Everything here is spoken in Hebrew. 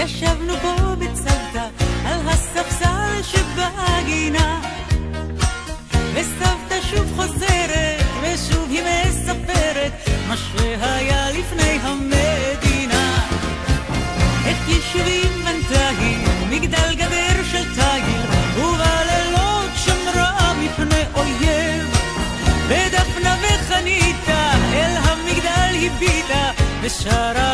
ישבנו פה בצוותא על הספסל שבגינה, וסבתא שוב חוזרת ושוב היא מספרת מה שהיה לפני המדינה. את יישובים בנתה היא מגדל גדר של תיל, ובלילות שמרה מפני אויב, ודפנה וחניתה אל המגדל הביטה ושרה